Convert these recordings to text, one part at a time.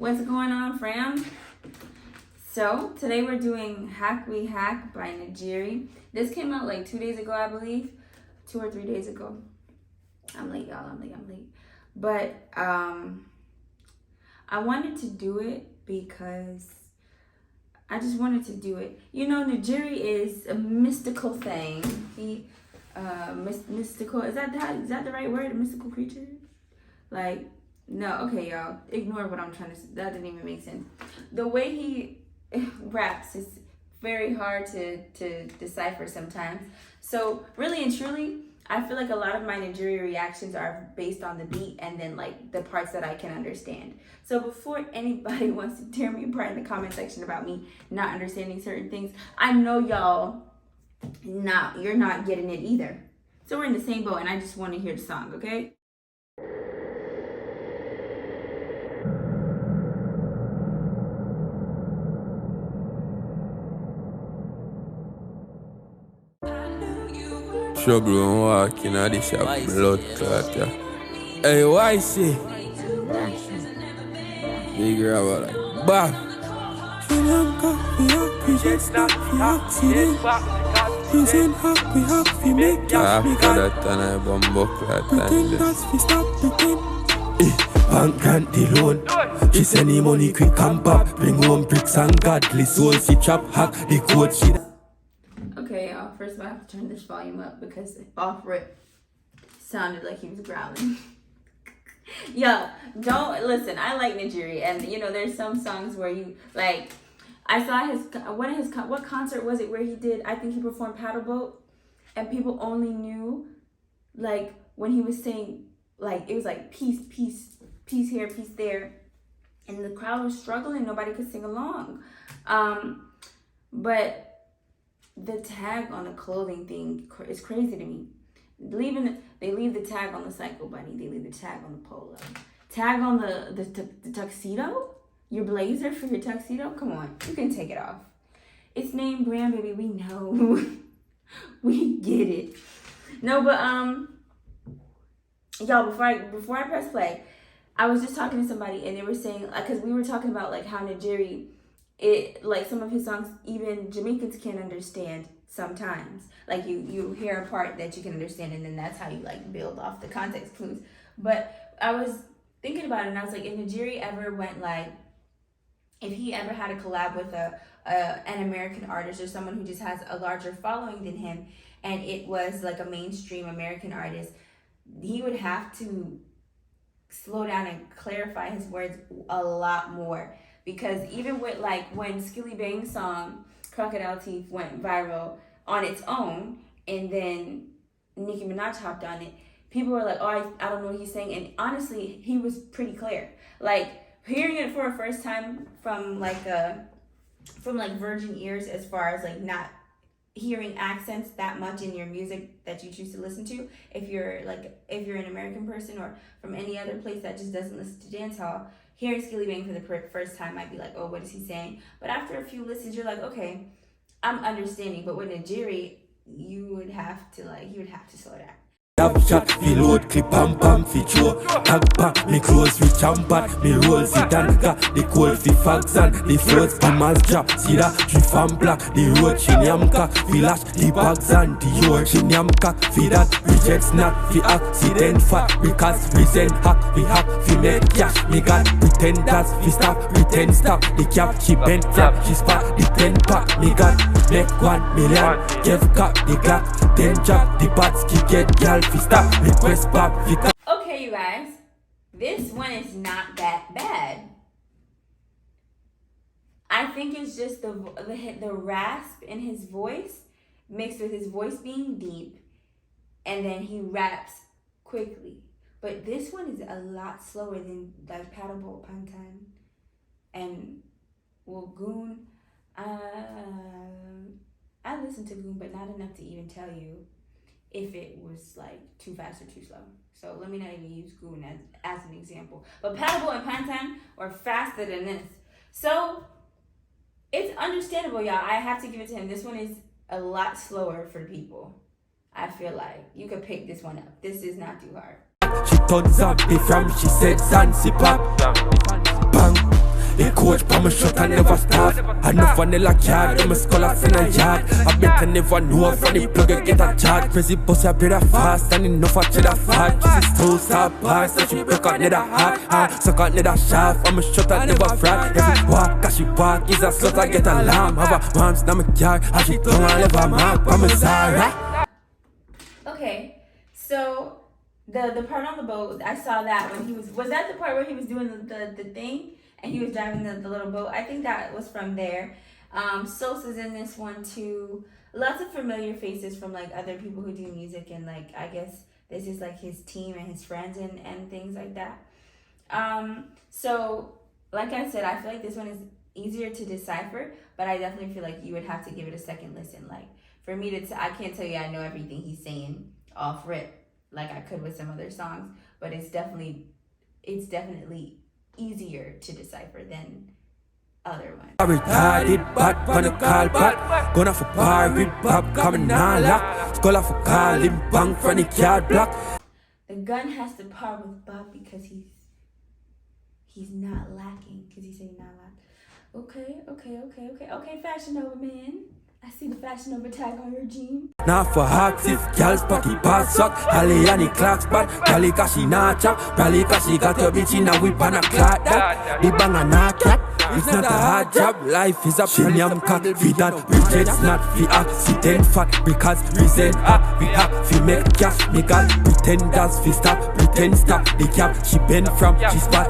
What's going on, fam? So today we're doing Hack We Hack by Najeeriii. This came out like 2 days ago, I believe. 2 or 3 days ago. I'm late, y'all. I'm late. But I wanted to do it because I just wanted to do it. You know, Najeeriii is a mystical thing. He mystical, is that the right word? A mystical creature? Like, no, okay, y'all. Ignore what I'm trying to say. That didn't even make sense. The way he raps is very hard to decipher sometimes. So really and truly, I feel like a lot of my Najeeriii reactions are based on the beat and then like the parts that I can understand. So before anybody wants to tear me apart in the comment section about me not understanding certain things, I know y'all you're not getting it either. So we're in the same boat and I just want to hear the song, okay? Struggle and walking at the shop, blood clot, yeah. Hey, why see? Big rubber like bam. After that, and I bumbo clot and bank grant the loan. She send the money quick and pop. Bring home bricks and godly soul. She trap hack the code she. Okay, y'all. First of all, I have to turn this volume up because off rip sounded like he was growling. Yo, don't listen. I like Najeeriii, and you know, there's some songs where you like. I saw what concert was it where he did? I think he performed Paddle Boat, and people only knew like when he was saying like it was like peace here, peace there, and the crowd was struggling. Nobody could sing along, but the tag on the clothing thing is crazy to me. They leave the tag on the Psycho Bunny. They leave the tag on the polo. Tag on the tuxedo? Your blazer for your tuxedo? Come on, you can take it off. It's name brand, baby. We know. We get it. No, but y'all, before I press play, I was just talking to somebody and they were saying, because we were talking about like how Najeeriii, like some of his songs, even Jamaicans can't understand sometimes. Like you hear a part that you can understand and then that's how you like build off the context clues. But I was thinking about it and I was like, if Najeeriii ever went like, if he ever had a collab with an American artist or someone who just has a larger following than him, and it was like a mainstream American artist, he would have to slow down and clarify his words a lot more. Because even with like when Skilly Bang's song Crocodile Teeth went viral on its own and then Nicki Minaj hopped on it, people were like, oh, I don't know what he's saying. And honestly, he was pretty clear. Like hearing it for a first time from virgin ears, as far as like not hearing accents that much in your music that you choose to listen to, if you're an American person or from any other place that just doesn't listen to dancehall, hearing Skilly Bang for the first time might be like, oh, what is he saying? But after a few listens, you're like, okay, I'm understanding. But with Najeeriii, you would have to slow down. Shot, me load, clip and pam, fi show. Tag back, me close, fi champat. Me roll, fi danka. The cold, fi fags and the floats, the mass drop. See that, drift and black. The road, she nyamka. Fi lash, the bags and the yard. She nyamka, fi that. Rejects not, fi accident fat. Because resent hack, we hack, fi make cash. Me got pretenders, fi stop, pretend stop. The cap, she bent flap, she spot. The 10 pack, me got make 1 million. Give cap, the Glock, 10 drop. The bats, keep get y'all. Okay, you guys, this one is not that bad. I think it's just the rasp in his voice mixed with his voice being deep, and then he raps quickly. But this one is a lot slower than like Paddle Boat Pantan and Goon. I listened to Goon, but not enough to even tell you if it was like too fast or too slow. So let me not even use Goon as an example. But Paddle Boat and Pantan are faster than this. So it's understandable, y'all. I have to give it to him. This one is a lot slower for people. I feel like you could pick this one up. This is not too hard. She turns up the from, she said Zanzibar. Bang. roach pa my shot and never start. I know vanilla card, them a skull off in a yard. I bet I never know from the plug I get a charge. Crazy boss I better fast and enough I cheddar fat. She's too star pass and she broke out near the heart. Suck out near the shaft, I'm a shot and never frat. Every walk as she walk is a slut I get alarm. Have a mom's now me car, as she tongue I leave a mark. I'm a Zara. Okay, so the part on the boat, I saw that when he was that the part where he was doing the thing and he was driving the little boat? I think that was from there. Sosa's in this one too. Lots of familiar faces from like other people who do music, and like I guess this is like his team and his friends and things like that. So like I said, I feel like this one is easier to decipher, but I definitely feel like you would have to give it a second listen. Like for me I can't tell you I know everything he's saying off rip like I could with some other songs, but it's definitely easier to decipher than other ones. I retarded bad on the call back. Gonna for bar with Bob coming on lock. Scholar for calling bang from the card block. The gun has to par with Bob because he's not lacking. Because he said not lacking. Okay, Fashion Nova man. I see the Fashion Nova tag on your jean. Now for hawks if girls party pass up. Holly and the clocks bad. Probably cause she not chop. Probably cause she got your bitch in a whip and a clock that. The bang and a cat. It's not a hard job. Life is a premium cock. We that rejects not fi accident fact. Because reason we have fi make cash. Me got pretenders fi stop. Pretend stop the cap. She bend from she spot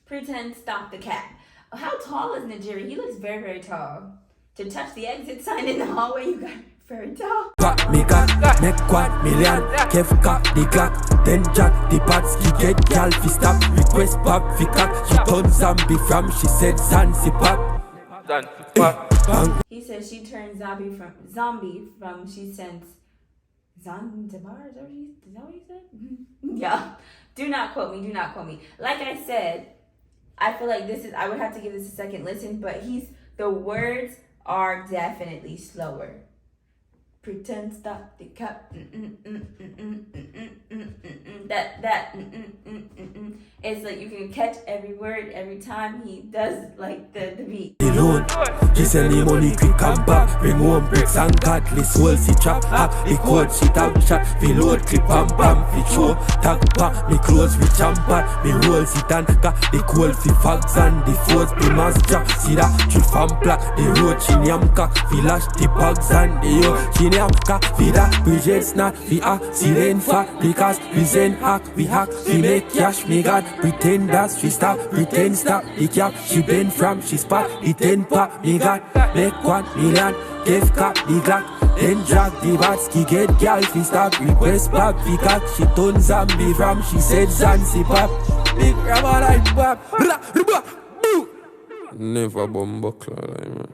Pretend stop the cap. How tall is Najeeriii? He looks very, very tall. To touch the exit sign in the hallway, you got very tall. Got me got make 1 million. Kev got the Glock. Then jack the bats. He get gal fi stop. Request Bob fi cock. She turned zombie from. She said Zanzi pop. He said she turned zombie from she sent Zanzibar. Is that what he said? Yeah. Do not quote me. Like I said, I feel like I would have to give this a second listen, but the words are definitely slower. Pretend stop the cup. That it's like you can catch every word every time he does like the beat. Alone, she send the money quick and back. Bring home bricks and godly soul. See trap hack the code. She tap shot. We load clip and bam. We show tag back. Me close we jump back. Me roll sit and got the cold fi fags and the force be master. See that trip and black. The road she nyam cock. We lash the bags and the yo. She nyam cock. We that bridges not we accident fact. Because we send hack. We hack. We make cash. Me got pretenders. We stop. Pretend stop the cap. She bend from. She spot. The 10 pack. Me got make 1 million. Give cop the Glock. Then drag the Batsky. Get girl. Fi stop. Request Bob. We got she turn zombie from. She said Zanzi pop. Big rubber like pop. Never bumbuckler, man.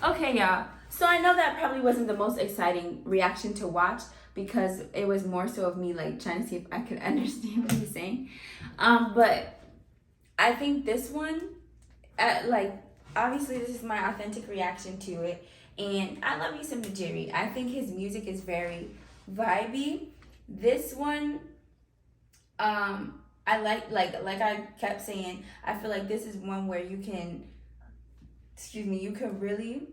Okay, y'all. So I know that probably wasn't the most exciting reaction to watch because it was more so of me like trying to see if I could understand what he's saying. But I think this one, like obviously this is my authentic reaction to it, and I love me some Najeeriii. I think his music is very vibey. This one, I like I kept saying, I feel like this is one where you can really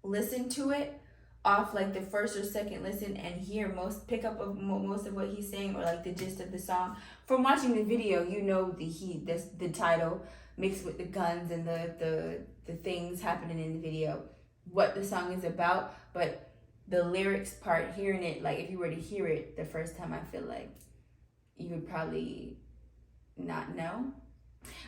listen to it off like the first or second listen and pick up most of what he's saying, or like the gist of the song. From watching the video, you know the title mixed with the guns and the things happening in the video, what the song is about. But the lyrics part, hearing it, like if you were to hear it the first time, I feel like you would probably not know.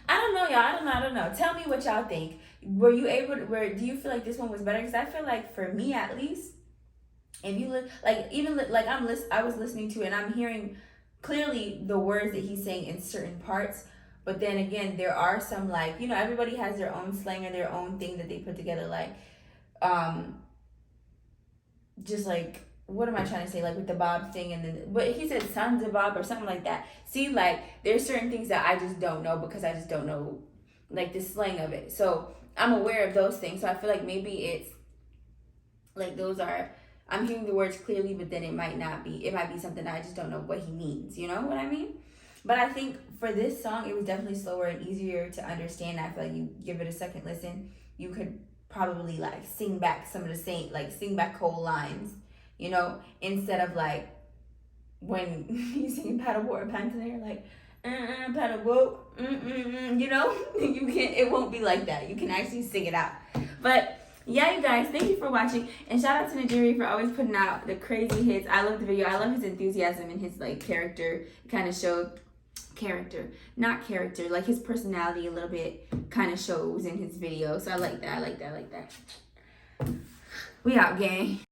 I don't know, y'all. I don't know. Tell me what y'all think. Do you feel like this one was better? Because I feel like for me at least, if you I was listening to it and I'm hearing clearly the words that he's saying in certain parts, but then again there are some, like, you know, everybody has their own slang or their own thing that they put together, like just like, what am I trying to say, like with the Bob thing, and then but he said sons of Bob or something like that. See, like there's certain things that I just don't know because I just don't know like the slang of it. So I'm aware of those things. So I feel like maybe it's like I'm hearing the words clearly, but then it might not be. It might be something that I just don't know what he means. You know what I mean? But I think for this song, it was definitely slower and easier to understand. I feel like you give it a second listen, you could probably like sing back some of the same, like sing back whole lines, you know, instead of like when you sing Paddleboard Pantanair, like paddleboat, you know, you can't. It won't be like that. You can actually sing it out. But yeah, you guys, thank you for watching, and shout out to Najeeriii for always putting out the crazy hits. I love the video. I love his enthusiasm and his like character. Kind of showed like his personality a little bit kind of shows in his video. So I like that. We out, gang.